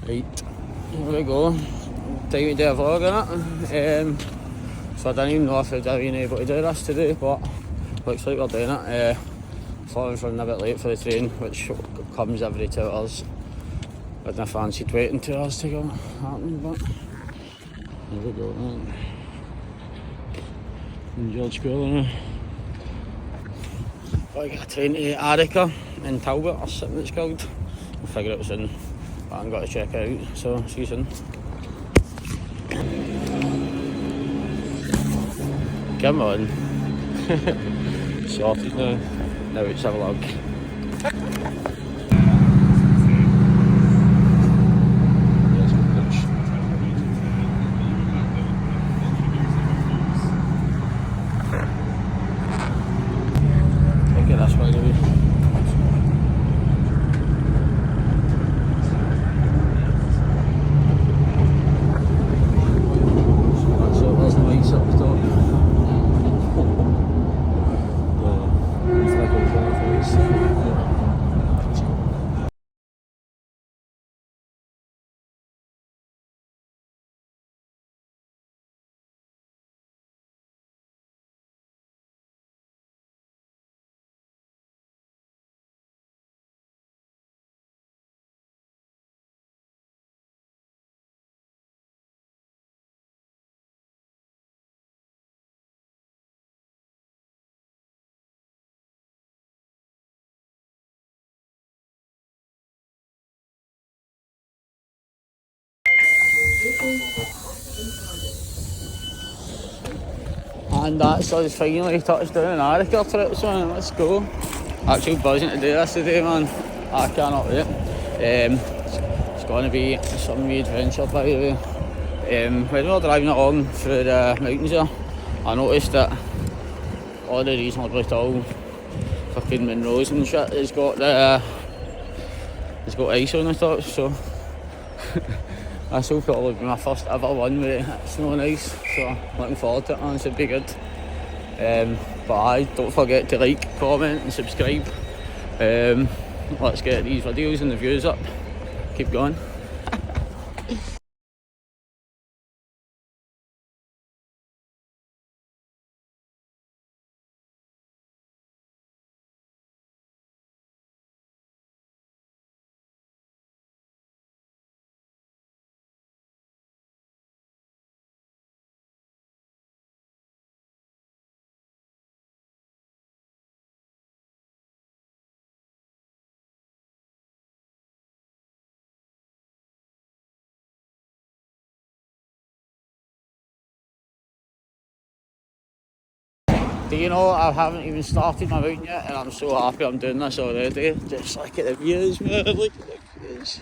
Right, here we go. Time to do a vlog on it. So I didn't even know if I'd been able to do this today, but looks like we're doing it. Thought I was running a bit late for the train, which comes every 2 hours. Wouldn't have fancied waiting 2 hours to go happen, but here we go. Right. In George School now. I got a train to Arrochar in Talbot or something it's called. I'll figure it out soon, but I'm going to check it out, so see you soon. Come on. Sorted now. Now it's a vlog. Take it this way, maybe. So there's the lights up the top. And that's us finally touched down in Arrochar trips, man. Let's go. Actually buzzing to do this today, man. I cannot wait. It's going to be some wee adventure, by the way. When we were driving along through the mountains here, I noticed that all the reasonably tall fucking Monroes and shit has got ice on the top, so this will probably be my first ever one with snow and ice, so looking forward to it, man. It should be good. But don't forget to like, comment and subscribe. Let's get these videos and the views up. Keep going. Do you know, I haven't even started my mountain yet, and I'm so happy I'm doing this already. Just look at the views, man. Look at the views.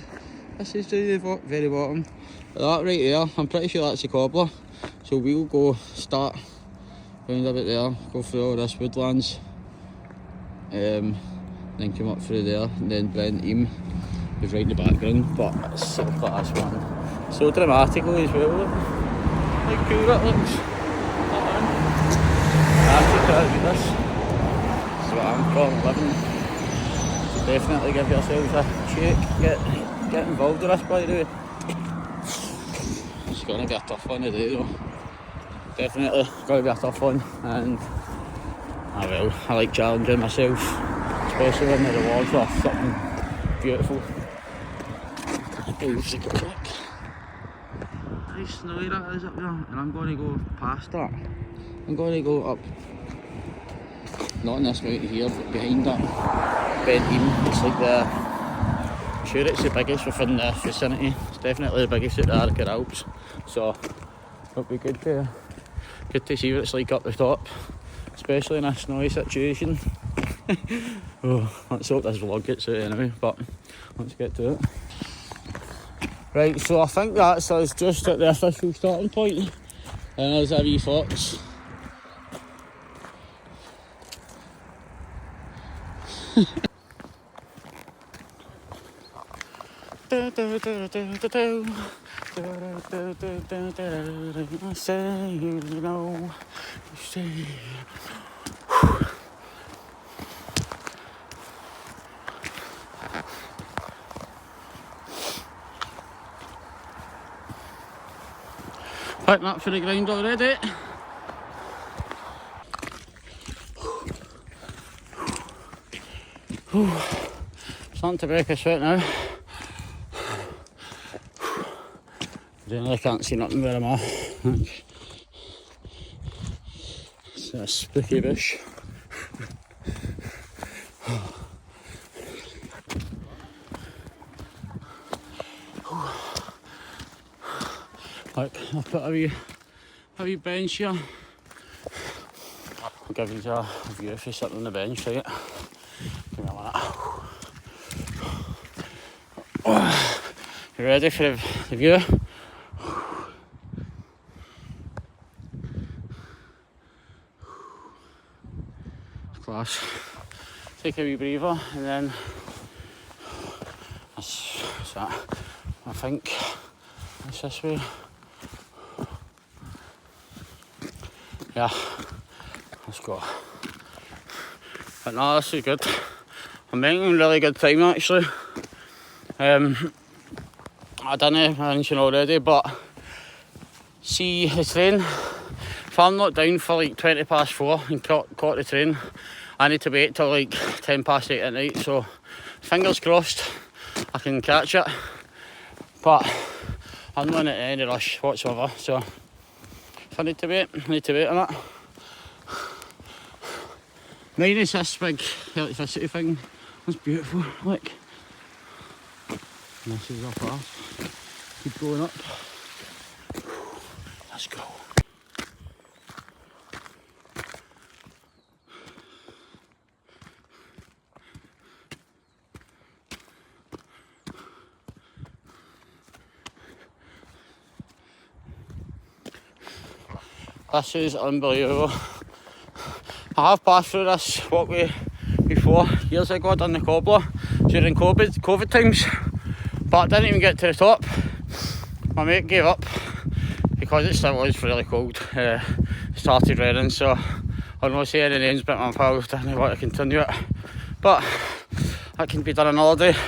This is to the very bottom. That right there, I'm pretty sure that's the cobbler. So we'll go start round about there, go through all this woodlands, then come up through there, and then Ben Ime is right in the background. But it's so class, man. So dramatically as well. Look how cool that looks. Actually try to do this. This is what I'm calling living. So definitely give yourselves a shake. Get involved with this, by the way. It's going to be a tough one today though. Definitely going to be a tough one, and I like challenging myself, especially when the rewards are something beautiful. Nice snowy that is up there, and I'm going to go past that. I'm going to go up, not in this mountain here, but behind that Ben Ime. It's like I'm sure it's the biggest within the vicinity. It's definitely the biggest at the Arrochar Alps, so it'll be good to see what it's like up the top, especially in a snowy situation. Let's hope this vlog gets out anyway, but let's get to it. Right, so I think that's us just at the official starting point, and there's a wee fox. Say you know, say. Picking up for the grind already. Starting to break a sweat now. Really can't see nothing where I'm at. It's a spooky bush. Like, I've put a wee bench here. I'll give you a view if you're sitting on the bench, right? Give me a minute. You ready for the view? Class. Take a wee breather and then that's that. I think it's this way. Yeah, let's go. But no, this is good. I'm making really good time actually. I didn't mention already, but see the train. If I'm not down for like 4:20 and caught the train, I need to wait till like 8:10 at night. So fingers crossed I can catch it. But I'm not in any rush whatsoever. So if I need to wait, I need to wait on it. Minus this big electricity thing. That's beautiful. Look. And this is up there. Keep going up. Let's go. This is unbelievable. I have passed through this walkway before, years ago. I done the cobbler during COVID times, but I didn't even get to the top. My mate gave up because it still was really cold. It started raining, so I'll not say any names, but my pal didn't want to continue it. But that can be done another day.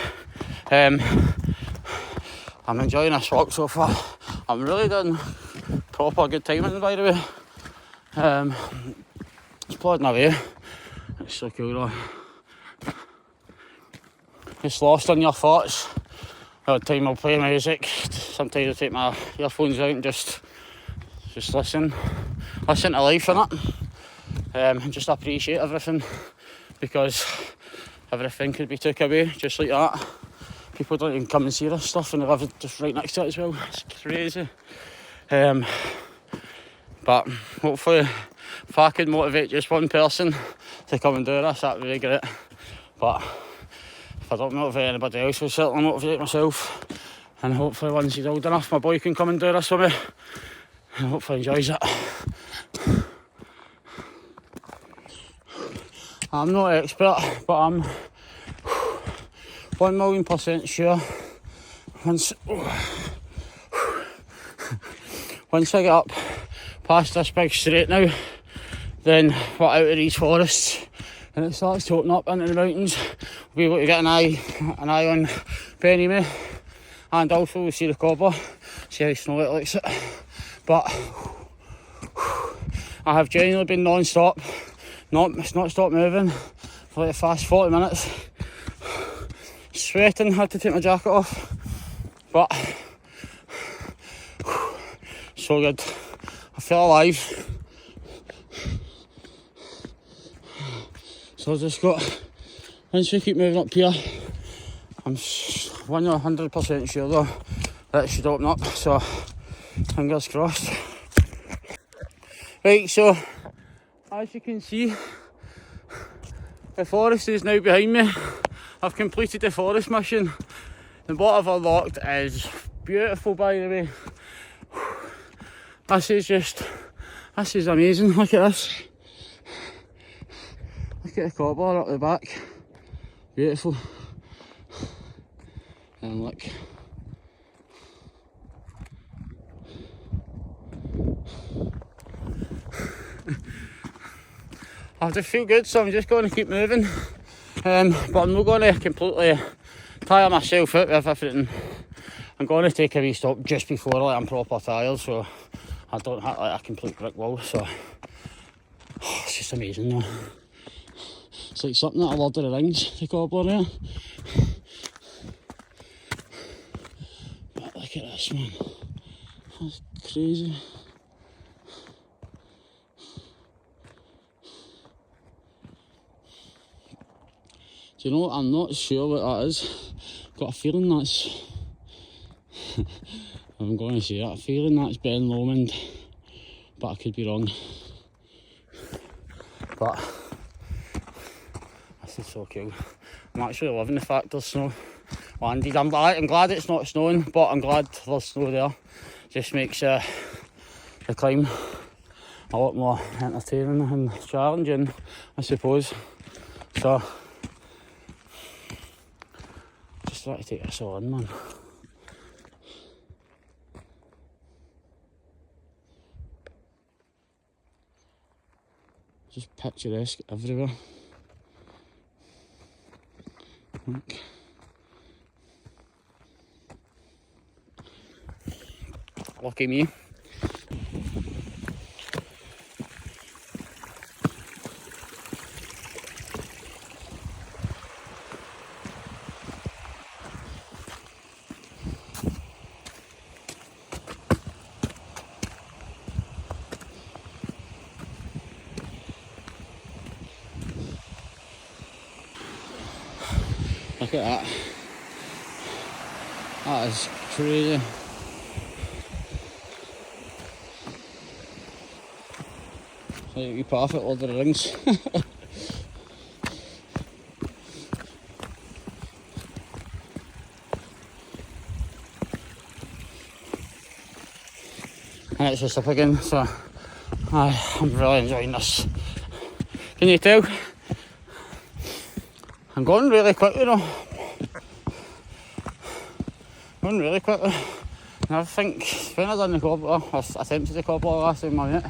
I'm enjoying this walk so far. I'm really doing proper good timing, by the way. It's plodding away. It's so cool though. Just lost in your thoughts. All the time I'll play music. Sometimes I'll take my earphones out and just listen to life in it. And just appreciate everything, because everything could be took away just like that. People don't even come and see this stuff and they live just right next to it as well. It's crazy. But hopefully, if I could motivate just one person to come and do this, that would be great. But if I don't motivate anybody else, I'll certainly motivate myself. And hopefully once he's old enough, my boy can come and do this with me. And hopefully enjoys it. I'm not an expert, but I'm 1,000,000% sure once I get up past this big straight now, then we're out of these forests and it starts to open up into the mountains. We'll be able to get an eye on Ben Ime, and also we'll see the cobbler, see how snowy it looks. But I have genuinely been non-stop, it's not stopped moving for like the fast 40 minutes. Sweating, had to take my jacket off, but so good. I feel alive. So I just got, once we keep moving up here, I'm 100% sure though that it should open up, so fingers crossed. Right, so as you can see, the forest is now behind me. I've completed the forest mission. And what I've unlocked is beautiful, by the way. This is amazing. Look at this. Look at the cobbler up the back. Beautiful. And look. I just feel good, so I'm just going to keep moving. But I'm not going to completely tire myself out with everything. I'm going to take a wee stop just before I'm proper tired, so I don't hit like a complete brick wall, so it's just amazing though. It's like something out of Lord of the Rings, the cobbler there. But look at this, man. That's crazy. Do you know what? I'm not sure what that is. Got a feeling that's I'm going to say that. A feeling that's Ben Lomond, but I could be wrong. But this is so cool. I'm actually loving the fact there's snow landed. I'm glad it's not snowing, but I'm glad there's snow there. Just makes the climb a lot more entertaining and challenging, I suppose. So just try to take this all in, man. Just picturesque everywhere. Look. Lucky me. Look at that. That is crazy. Like a wee path at Lord of the Rings. And it's just up again, so I'm really enjoying this. Can you tell? I'm going really quickly though. Going really quickly. And I think when I done the cobbler, I attempted the cobbler last time I went,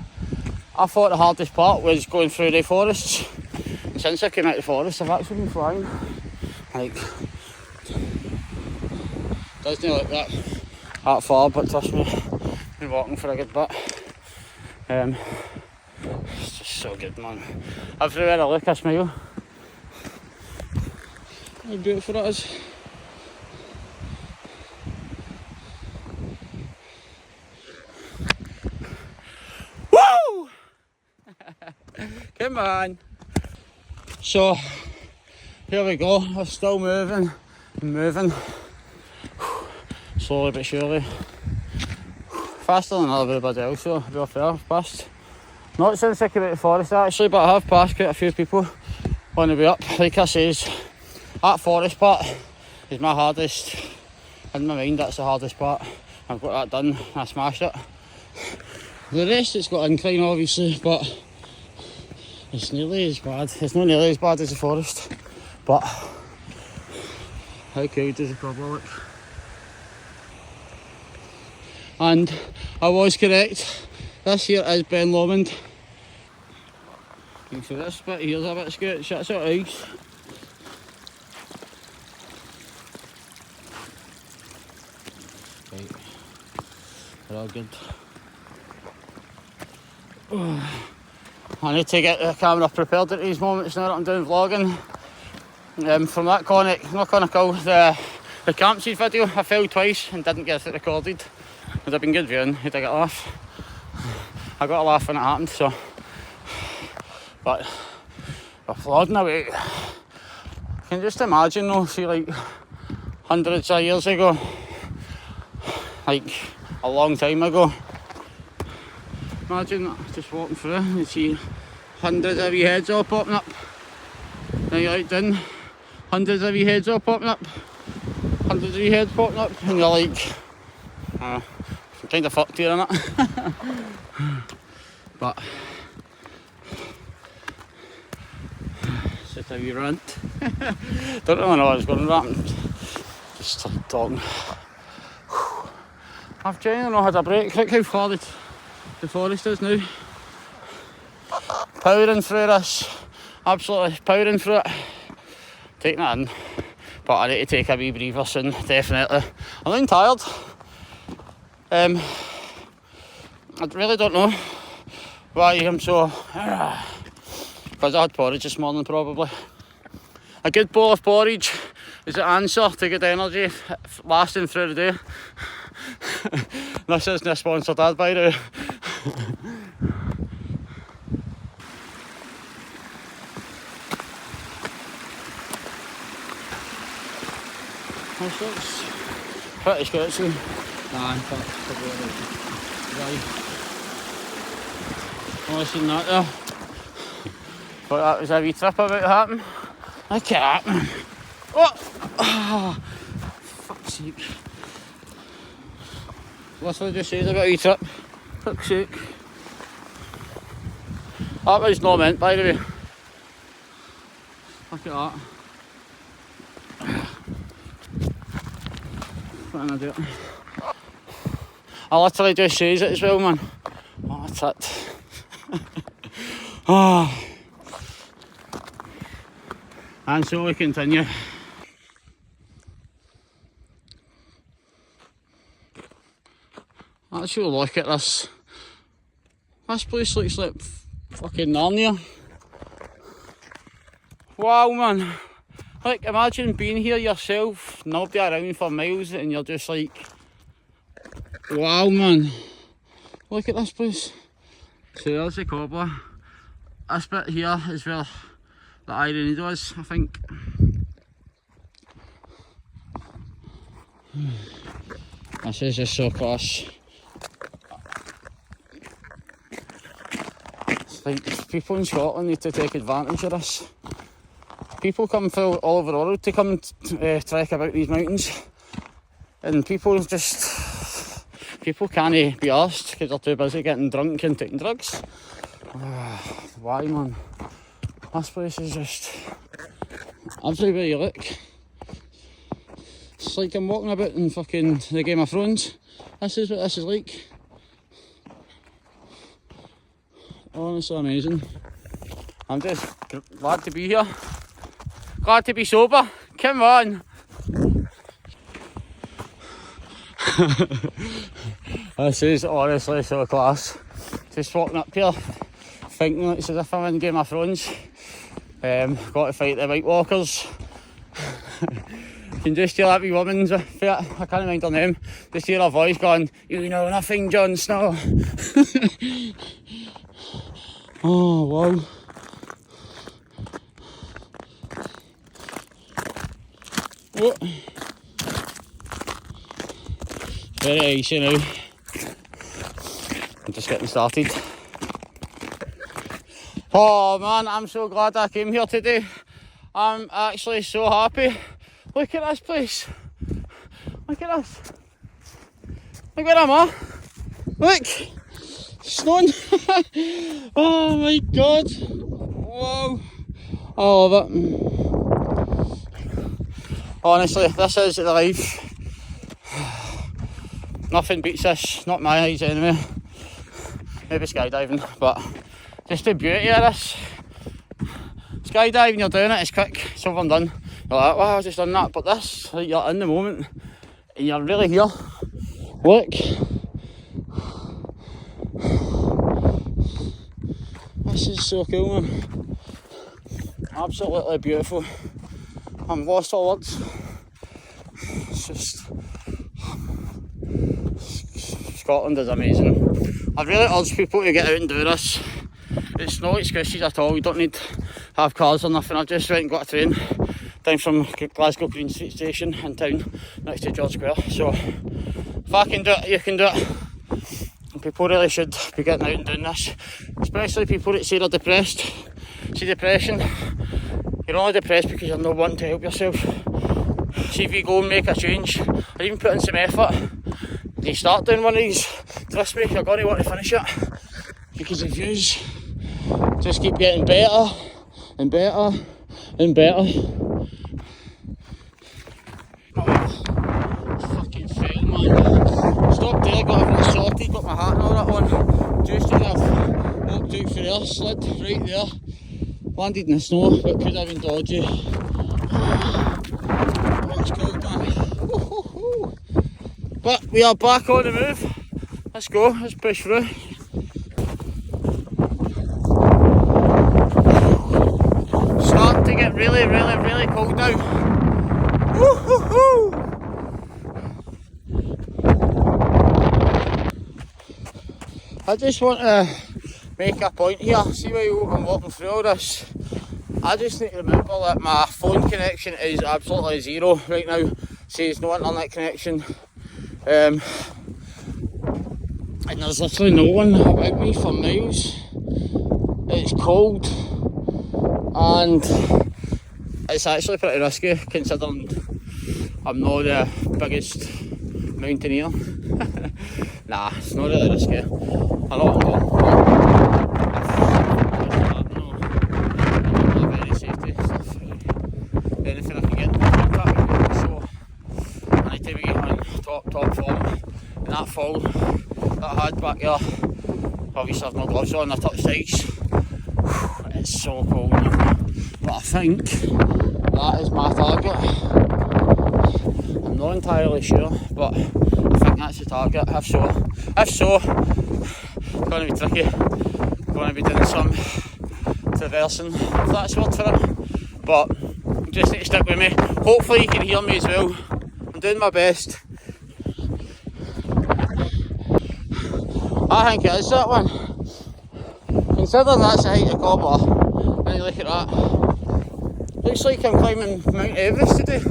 I thought the hardest part was going through the forests. And since I came out of the forest, I've actually been flying. Like, doesn't look that far, but trust me, I've been walking for a good bit. It's just so good, man. Everywhere I look, I smile. How beautiful it is. Woo! Come on. So, here we go. We're still moving and moving. Slowly but surely. Faster than everybody else, so to be fair, I've passed. Not since I came out of the forest actually, but I have passed quite a few people on the way up. Like I says, that forest part is my hardest. In my mind, that's the hardest part. I've got that done, I smashed it. The rest, it's got incline obviously, but it's nearly as bad. It's not nearly as bad as the forest, but how cool does the cobbler look? And I was correct, this here is Ben Lomond. You can see this bit here's a bit sketch, that's all ice. Right, they're all good. I need to get the camera prepared at these moments now that I'm doing vlogging. From that not conical, the campsite video, I fell twice and didn't get it recorded. It would have been good viewing, you'd have got a laugh. I got a laugh when it happened, so. But we're flooding away. I can just imagine though, see like hundreds of years ago, like a long time ago. Imagine just walking through and you see hundreds of wee heads all popping up. Then you're like down, hundreds of wee heads all popping up. Hundreds of wee heads popping up and you're like, I'm kind of fucked here, innit? But it's just a wee rant. Don't really know what I was going to rant. Just talking. I've genuinely not had a break. Look how far the forest is now. Powering through this. Absolutely powering through it. Taking it in. But I need to take a wee breather soon, definitely. I'm getting tired. I really don't know why I'm so... Because I had porridge this morning probably. A good bowl of porridge is the answer to good energy lasting through the day. This isn't a sponsored ad, by the way. This looks pretty sketchy. Nah, in fact, right. Only seen that there. But that was a wee trip about to happen. Look at that, man. Oh! Fuck's sake. Literally just said about a wee trip. Fuck's sake. That was not meant, by the way. Look at that. What am I doing? I literally just says it as well, man. Oh, that's it. Oh. And so we continue. Actually, look at this. This place looks like fucking Narnia. Wow, man. Like, imagine being here yourself, nobody around for miles, and you're just like, wow, man. Look at this place. So there's the cobbler. This bit here is where the iron needle is, I think. This is just so class. It's like people in Scotland need to take advantage of this. People come from all over the world to come trek about these mountains, and people can't be arsed because they're too busy getting drunk and taking drugs. Why, man? This place is just everywhere you look. It's like I'm walking about in fucking the Game of Thrones. This is what this is like. Honestly amazing. I'm just glad to be here. Glad to be sober. Come on. This is honestly so class. Just walking up here, thinking it's as if I'm in Game of Thrones. Got to fight the White Walkers. You can just hear that wee woman's fit. I can't mind her name. Just hear her voice going, "You know nothing, Jon Snow." Oh wow. Oh. Very icy now. I'm just getting started. Oh man, I'm so glad I came here today. I'm actually so happy. Look at this place. Look at this. Look at him, huh? Look! Snowing! Oh my god! Wow! I love it. Honestly, this is the life. Nothing beats this, not my eyes anyway. Maybe skydiving, but just the beauty of this. Skydiving, you're doing it, it's quick, it's over and done. You're like, wow, I've just done that, but this, like, you're in the moment, and you're really here. Look. This is so cool, man. Absolutely beautiful. I'm lost for words. It's just... Scotland is amazing. I really urge people to get out and do this. It's no excuses at all, you don't need to have cars or nothing. I just went and got a train down from Glasgow Green Street Station in town next to George Square. So if I can do it, you can do it. And people really should be getting out and doing this. Especially people that say they're depressed. See, depression, you're only depressed because you're not wanting to help yourself. See, if you go and make a change, or even put in some effort, you start doing one of these, trust me, you're going to want to finish it. Because if you just keep getting better and better and better. Fucking fail, man. Stop there, got everything sorted, got my hat and all that on. Just as I've walked out for air, slid right there. Landed in the snow, but could have been dodgy. It's cold, man. But we are back on the move. Let's go, let's push through. Starting to get really, really, really cold now. Woo-hoo-hoo! I just want to make a point here. See while I'm walking through all this, I just need to remember that my phone connection is absolutely zero right now. Says no internet connection. And there's literally no one about me for miles. It's cold and it's actually pretty risky considering I'm not the biggest mountaineer. Nah, it's not really risky. I know I'm going, but very safety stuff. Anything I can get in contact with, so I need to be on top form. And that fall that I had back there, obviously I've no gloves on, I touch sides. It's so cold, but I think that is my target. I'm not entirely sure, but I think that's the target. If so, it's going to be tricky. I'm going to be doing some traversing, if that's the word for it. But you just need to stick with me. Hopefully you can hear me as well. I'm doing my best. I think it is that one. Considering that's the height of Cobbler, and you look at that, looks like I'm climbing Mount Everest today.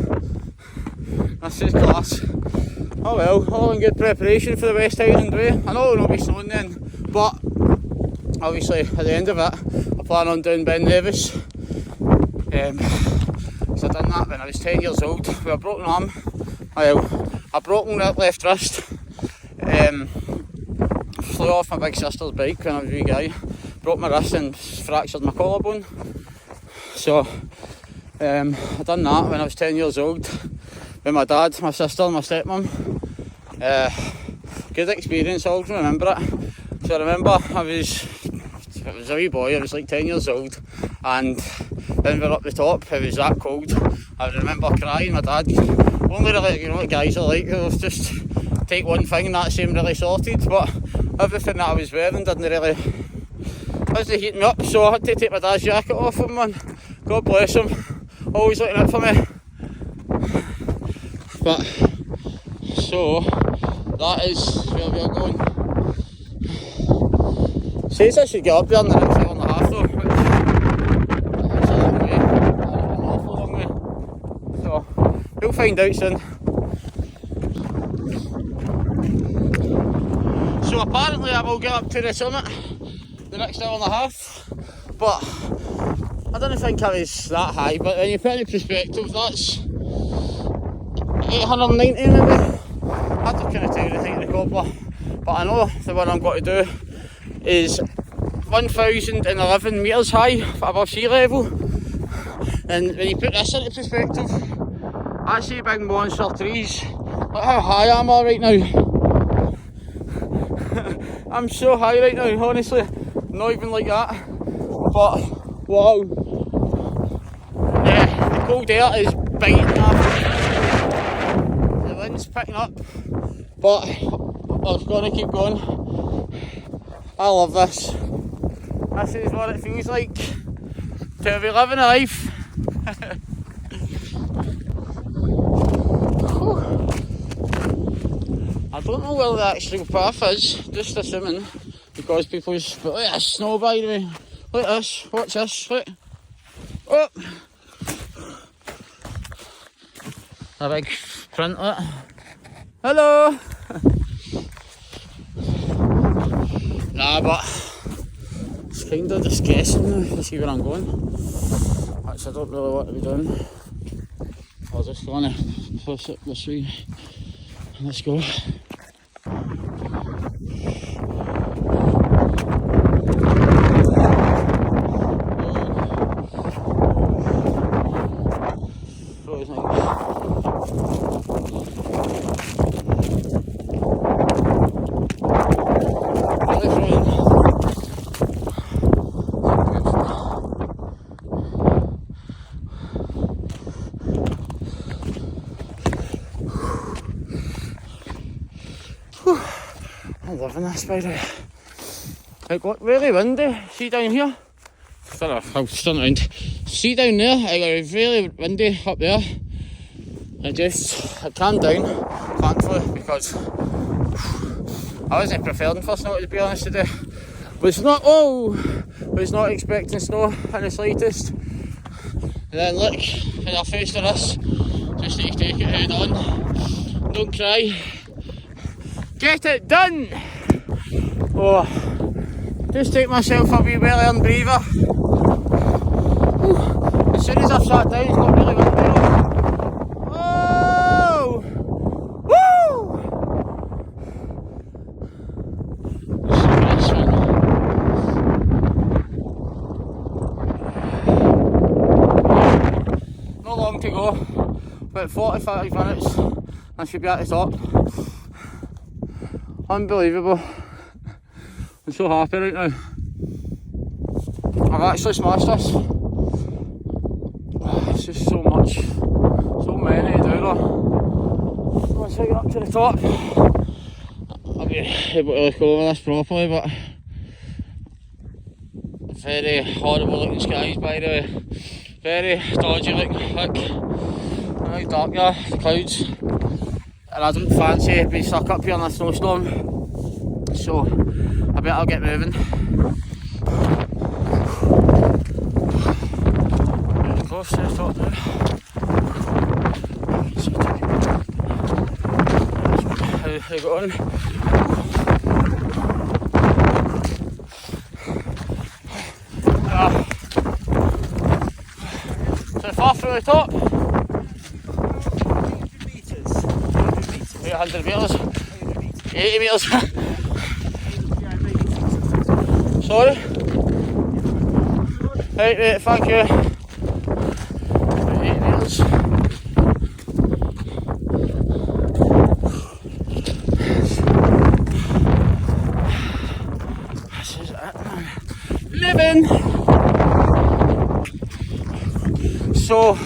This is class. Oh well, all in good preparation for the West Highland Way. I know it'll not be snowing then, but obviously at the end of it, I plan on doing Ben Ime. So I done that when I was 10 years old with a broken arm. Well, a broken left wrist. Flew off my big sister's bike when I was a wee guy. Broke my wrist and fractured my collarbone. So I done that when I was 10 years old with my dad, my sister and my stepmum. Good experience, I always remember it. So I remember I was a wee boy, I was like 10 years old, and when we were up the top, it was that cold. I remember crying, my dad, only really, you know what guys are like, they'll just take one thing and that seemed really sorted, but everything that I was wearing didn't really, wasn't heating me up, so I had to take my dad's jacket off him, man. God bless him, always looking out for me. But, so, that is where we are going. Says I should get up there in the next hour and a half though, which is a long way, an awful long way. So, we'll find out soon. So apparently I will get up to the summit the next hour and a half, but I don't think I was that high, but when you put it in perspective, that's 890 maybe. I had to kind of tell you the height of the Cobbler, but I know the one I'm going to do is 1,011 metres high above sea level. And when you put this into perspective, I see big monster trees. Look how high I am right now. I'm so high right now, honestly, not even like that, but wow. Yeah, the cold air is biting up, the wind's picking up, but I'm going to keep going. I love this. This is what it feels like to be living a life. I don't know where the actual path is, just assuming, because people just, but look at this snow by the way, look at this, watch this, look, oh, a big print of it, hello, nah, but it's kind of disgusting now to see where I'm going. Actually I don't really want to be doing, I'm just going to push it this way, let's go. I'm loving this, by the way. It got really windy. See down here? I'll turn around. See down there? It got really windy up there. I calmed down, thankfully, because I wasn't prepared for snow, to be honest today. Was not expecting snow in the slightest. And then look, in our face to this, just need to take it head on. Don't cry. Get it done! Oh, just take myself a wee well-earned breather. As soon as I've sat down, it's got really windy though. Oh! Woo! This one. Not long to go, about 45 minutes, I should be at the top. Unbelievable. I'm so happy right now. I've actually smashed this. It's just so much, so many to do though. Once I get up to the top, I'll be able to look over this properly, but very horrible looking skies, by the way. Very dodgy looking, look how dark they are, the clouds. And I don't fancy being stuck up here in a snowstorm, so I better get moving. Really close to the top now. How you going? So far through the top. 100 metres, 80 metres. Sorry. Right, thank you. 80 metres. This is it, man. Living! So,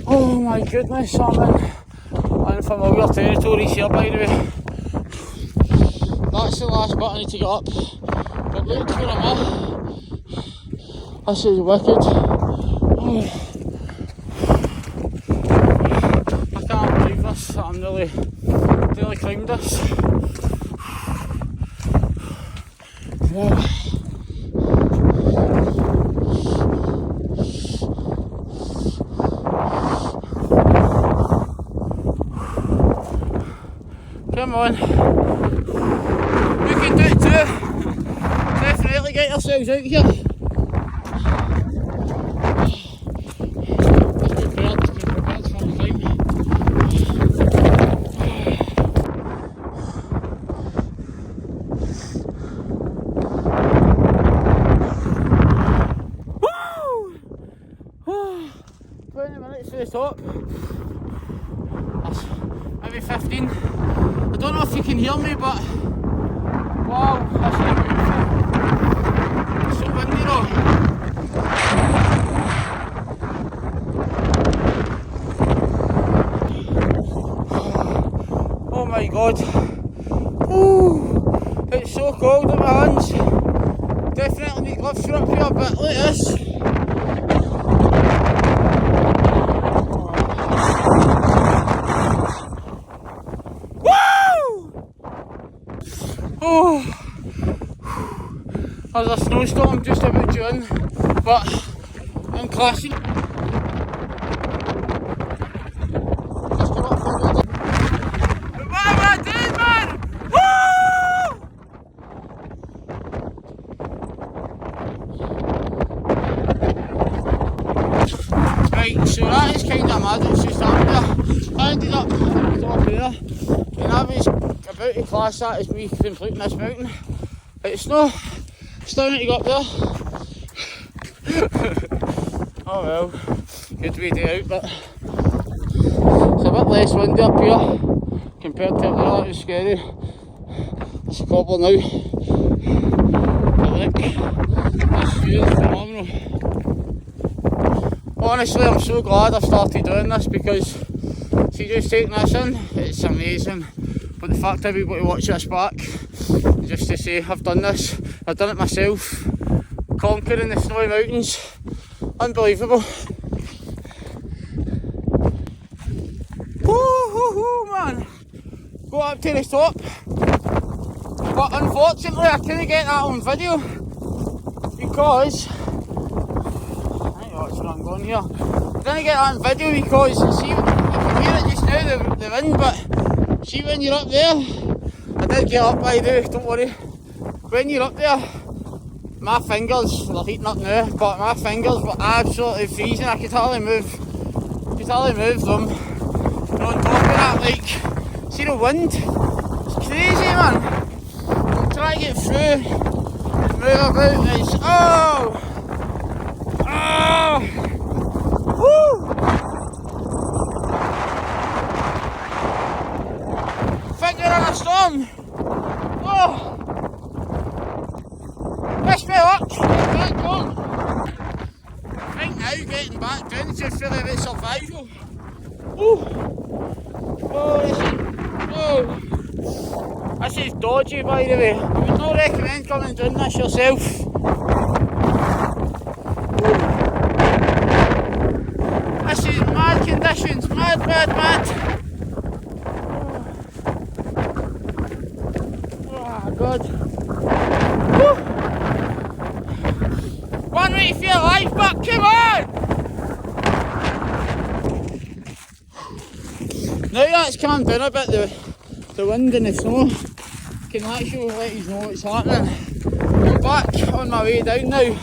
oh my goodness, I'm in unfamiliar territories here, by the way. That's the last bit I need to get up. But look where I'm at. This is wicked. Oh. I can't believe this. I'm nearly climbed this. Whoa. Come on. We can do it too. Definitely get yourselves out here. Prepared for the climb. Woo! 20 minutes to the top. That's maybe 15. I don't know if you can hear me, but wow, that's really beautiful. It's so windy though. Oh my god. Ooh, it's so cold in my hands. Definitely need gloves for up here a bit like this. Oh, there's a snowstorm just about due in, but I'm classy. What am I doing, man? Woo! Right, so that is kind of mad. It's just up there. I ended up at the top there, and I was about to class that as me completing this mountain. It's not. Still need to go up there. Oh well, good way to get out, but it's a bit less windy up here compared to up there. That was scary. It's a cobble now. But look, this view is phenomenal. Honestly, I'm so glad I started doing this because see, just taking this in, it's amazing. but the fact everybody watch this back, just to say I've done this, I've done it myself, conquering the snowy mountains, unbelievable. Woo, man, go up to the top, but unfortunately I couldn't get that on video because, I think that's where I'm going here, I didn't get that on video because, see, you can hear it just now, the wind, but see when you're up there, I did get up by the way, don't worry, when you're up there, my fingers, they're heating up now, but my fingers were absolutely freezing, I could hardly move them. And on top of that, like, see the wind? It's crazy, man. I'm trying to get through, move about, it's, woo! Think you're in a storm? Oh! Wish me luck, get back down. Right now, getting back down, it's just really about survival. Ooh. This is dodgy, by the way. I would not recommend coming down this yourself. This is mad conditions, mad. Oh God. Woo. One way to feel life back, come on! Now that's calmed down a bit, the wind and the snow can actually let you know what's happening. I'm back on my way down now,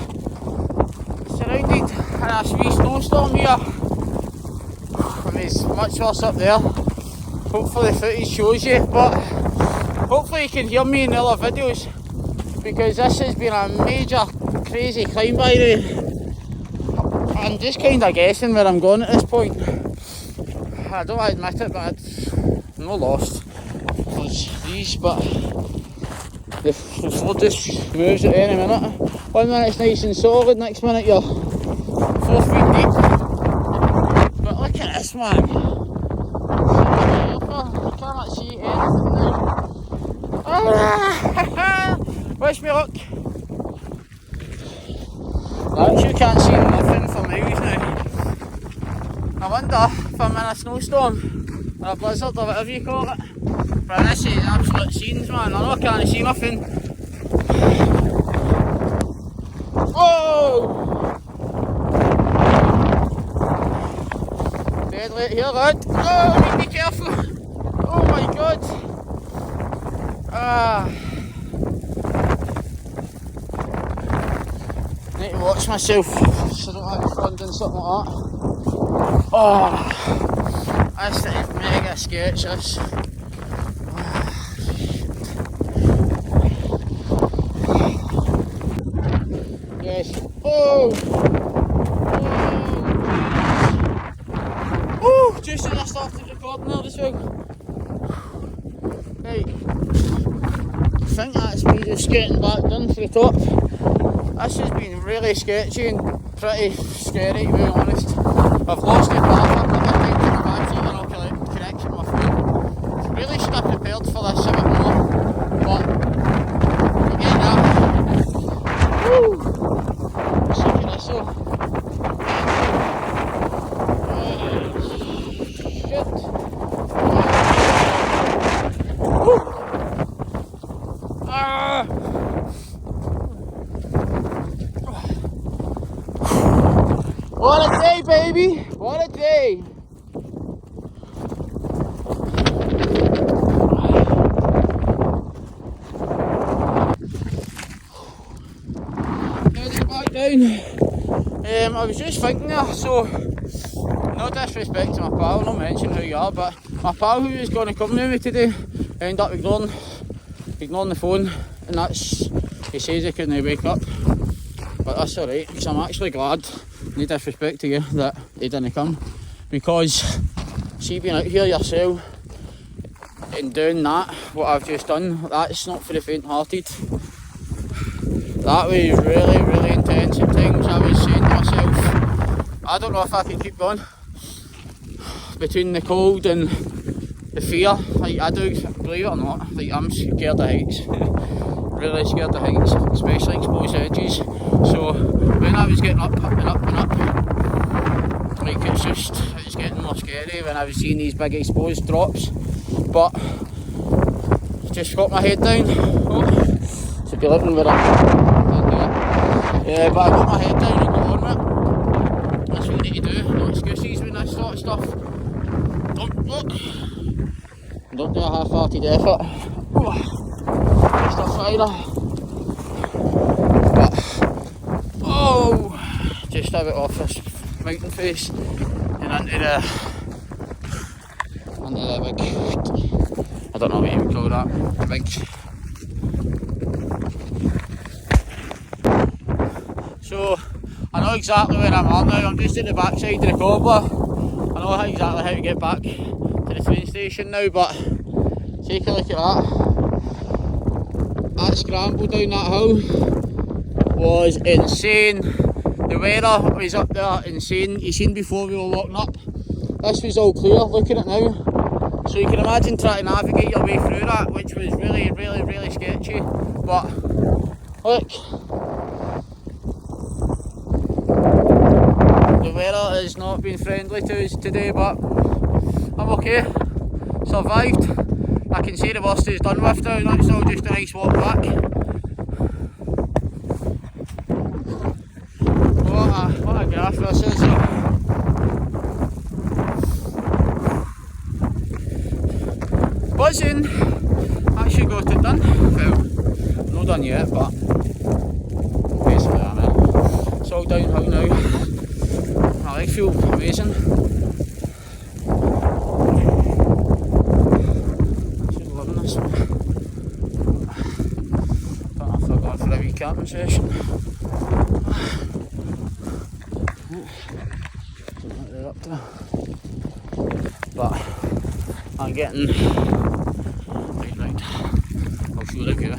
surrounded in a wee snowstorm here. I mean, it's much worse up there. Hopefully the footage shows you, but hopefully you can hear me in the other videos, because this has been a major crazy climb by the way. I'm just kind of guessing where I'm going at this point. I don't admit it, but I'm not lost. There's these, but the floor just moves at any minute. 1 minute it's nice and solid, next minute you're 4 feet deep. But look at this, man. I cannot see anything now. Wish me luck. I actually can't see nothing for miles now. I wonder if I'm in a snowstorm or a blizzard or whatever you call it. But this is absolute scenes, man. I know I can't see nothing. Whoa! Dead late here, lad. Oh, be careful. Oh my God. Need to watch myself so I don't have to fall doing something like that. Oh, this is mega sketch, this. Yes. Oh! Oh! Just as I started recording there as well. Right. I think that's me just getting back down to the top. This has been really sketchy and pretty scary, to be honest. I've lost the path a couple of times in the back seat and I'll connection with my phone. Really should have prepared for this a bit more, but we get that. Woo! Sick of this though. Shit. Woo! What a day, baby! What a day! Now to get back down, I was just thinking there, so no disrespect to my pal, not mention who you are, but my pal who was going to come with me today ended up ignoring the phone, and that's, he says he couldn't wake up, but that's alright, because I'm actually glad, no disrespect to you, that he didn't come, because see, being out here yourself and doing that, what I've just done, that's not for the faint-hearted. That was really, really intense at times. I was saying to myself, I don't know if I can keep going between the cold and the fear, like I do, believe it or not, like I'm scared of heights. Really scared of heights, especially exposed edges. So when I was getting up and up and up, like it's getting more scary when I was seeing these big exposed drops. But just got my head down. Oh, should be looking where yeah, but I got my head down and got on with it. That's what you need to do. No excuses with this sort of stuff. Don't do a half-hearted effort. Just a fire. But just have it off this mountain face and into the big, I don't know what you would call that, big. So I know exactly where I'm at now. I'm just at the backside of the cobbler. I know exactly how to get back to the train station now, but take a look at that. That scramble down that hill was insane. The weather was up there insane. You seen before we were walking up. This was all clear, look at it now. So you can imagine trying to navigate your way through that, which was really sketchy. But look, the weather has not been friendly to us today, but I'm okay. Survived. I can say the worst is done with now. That's all just a nice walk back. What a graph this is. Buzzing. Actually got it done. Well, not done yet, but basically I'm in. It's all downhill now. My legs feel amazing. Should love this one. Don't know if I've gone for a wee camping session. Up there. But I'm getting right. I'll show the view.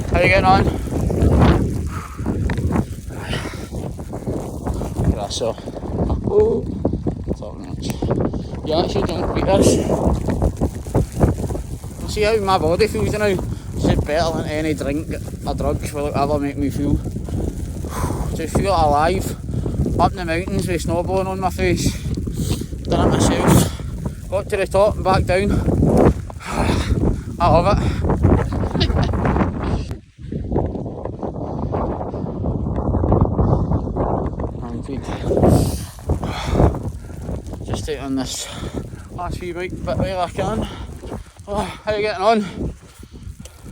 How are you getting on? So, top notch. You actually don't beat this. See how my body feels now? It's just better than any drink or drugs will ever make me feel. Just feel alive. Up in the mountains with snowballing on my face. Done it myself. Got to the top and back down. I love it. I'm good. Just take on this last wee bit while I can. Oh, how are you getting on?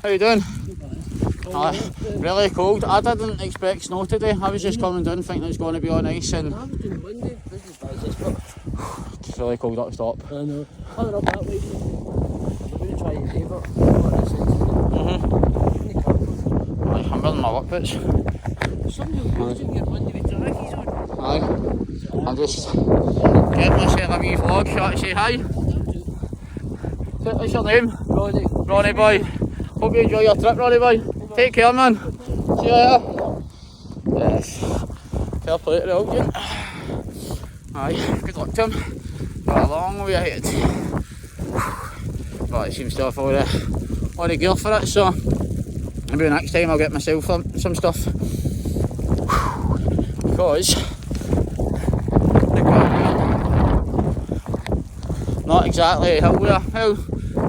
How you doing? Really cold. I didn't expect snow today. I was just coming down thinking it was going to be all nice and it's really cold up top. I know. Other up that way. I'm going to try and save it. I'm building my work boots. Somebody was using your Monday with trackies on. Aye. I'm just getting myself a wee vlog shot to say hi. What's your name? Ronnie. Ronnie boy. Hope you enjoy your trip, Ronnie boy. Take care, man. See you later. Yes. Fair play to the old gent. Aye, good luck to him. Got a long way ahead. But it seems to have all the gear for it, so maybe next time I'll get myself some stuff. Because the curveball, not exactly a hill wear. Well,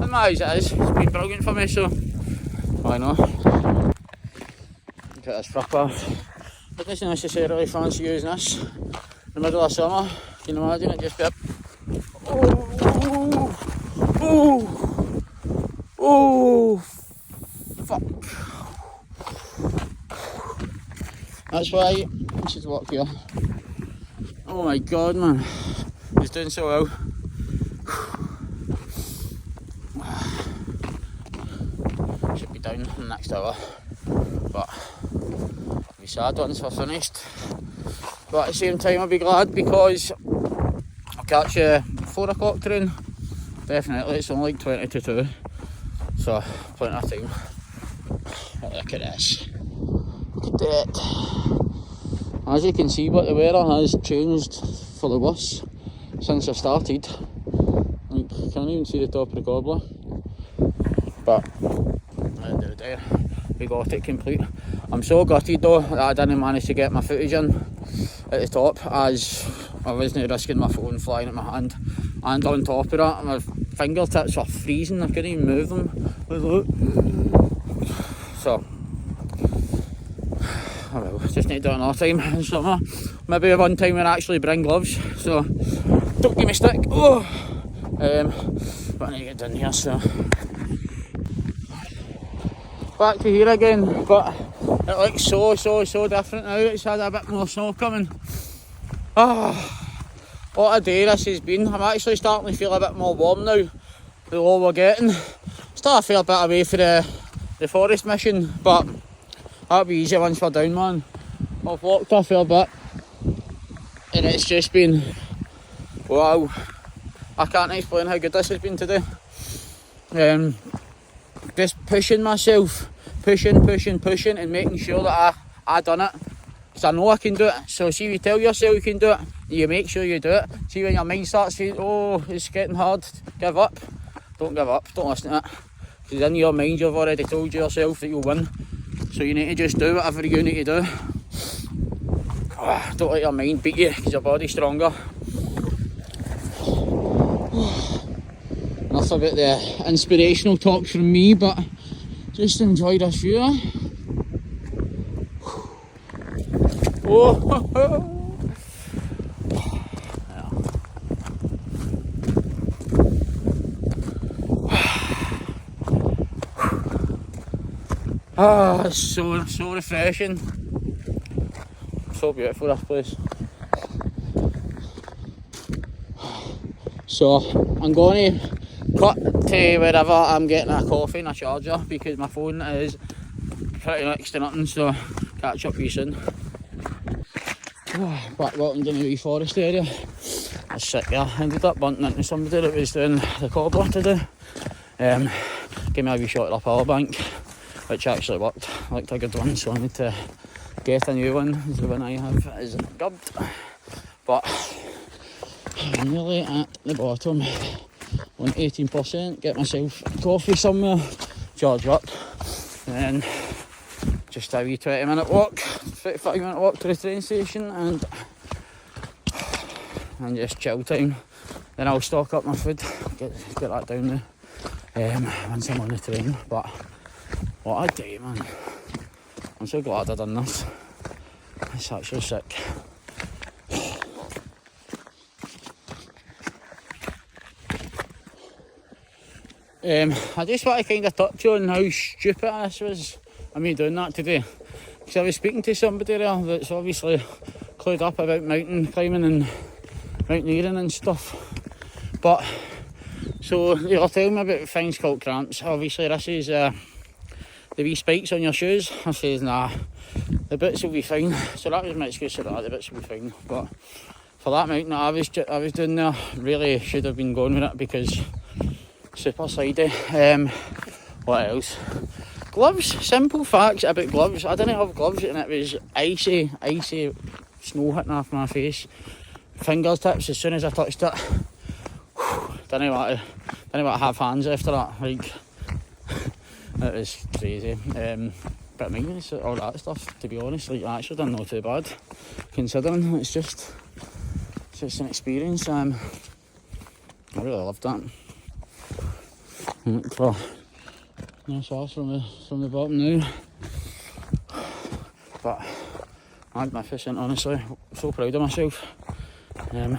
in my eyes it is. It's been brilliant for me, so why not? Look at this flipper. I don't necessarily fancy using this in the middle of summer. Can you imagine it just be up? Oh, fuck. That's why I should walk here. Oh my god, man. He's doing so well. Should be down in the next hour. But I'll be sad once we're finished. But at the same time I'll be glad because I'll catch a 4 o'clock train. Definitely, it's only like 20 to 2. So plenty of time. But look at this. Look at that. As you can see, but the weather has changed for the worse since I started. Like, you can't even see the top of the gobbler. But at the end of the day, we got it complete. I'm so gutted though that I didn't manage to get my footage in at the top, as I wasn't risking my phone flying at my hand. And on top of that, my fingertips were freezing, I couldn't even move them. So, oh well, just need to do it another time in summer. Maybe one time when I actually bring gloves, so don't give me stick. Oh. But I need to get down here, so. Back to here again, but it looks so different now. It's had a bit more snow coming. What a day this has been. I'm actually starting to feel a bit more warm now, the lower we're getting. Still a fair bit away for the forest mission, but that'll be easy once we're down, man. I've walked a fair bit and it's just been, wow. I can't explain how good this has been today. Just pushing myself, pushing and making sure that I done it. Because I know I can do it. So see, you tell yourself you can do it, you make sure you do it. See, when your mind starts saying, oh, it's getting hard, give up. Don't give up, don't listen to it. Because in your mind you've already told yourself that you'll win. So you need to just do whatever you need to do. Don't let your mind beat you, because your body's stronger. Enough about the inspirational talk from me, but just enjoy this view. Oh, it's so refreshing. So beautiful, this place. So I'm going to cut to wherever I'm getting a coffee and a charger, because my phone is pretty next to nothing, so catch up with you soon. Back walking down the wee forest area. I was sick there. I ended up bumping into somebody that was doing the cobbler today. Gave me a wee shot of the power bank, which actually worked. Looked a good one, so I need to get a new one. The one I have is gubbed, but I'm nearly at the bottom on 18%. Get myself coffee somewhere, charge up, and then just a wee 20-minute walk, 35-minute walk to the train station, and just chill time. Then I'll stock up my food, get that down there once I'm on the train. But what a day, man. I'm so glad I done this. It's actually sick. I just want to kind of touch on how stupid this was, me doing that today. Because I was speaking to somebody there that's obviously clued up about mountain climbing and mountaineering and stuff. But, so they were telling me about things called cramps. Obviously this is the wee spikes on your shoes. I says, nah, the boots will be fine. So that was my excuse for that, the boots will be fine. But for that mountain that I was doing there, really should have been going with it, because super sidey. What else? Gloves, simple facts about gloves. I didn't have gloves and it was icy snow hitting off my face. Fingertips, as soon as I touched it, didn't want to have hands after that. Like, it was crazy. But maintenance, all that stuff, to be honest, like, I actually done not too bad, considering it's just an experience. I really loved that. So, no sauce from the bottom now. But magnificent, honestly. So proud of myself. I'll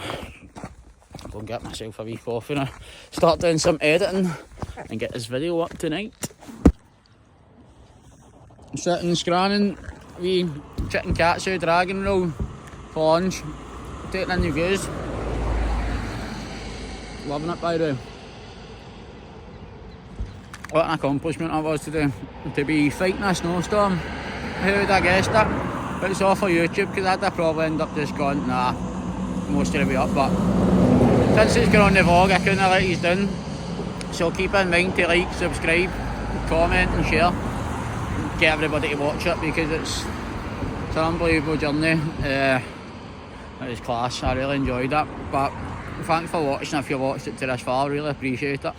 go and get myself a wee coffee now. Start doing some editing and get this video up tonight. I'm sitting scranning wee chicken katsu dragon roll for lunch. Taking in the views. Loving it, by the way. What an accomplishment that was today, to be fighting a snowstorm. Who would have guessed it? But it's all for YouTube, because I'd probably end up just going, nah, most of the way up. But since it's going on the vlog, I couldn't let you down. So keep in mind to like, subscribe, comment and share. Get everybody to watch it because it's an unbelievable journey. It was class, I really enjoyed it. But thanks for watching if you watched it to this far, I really appreciate it.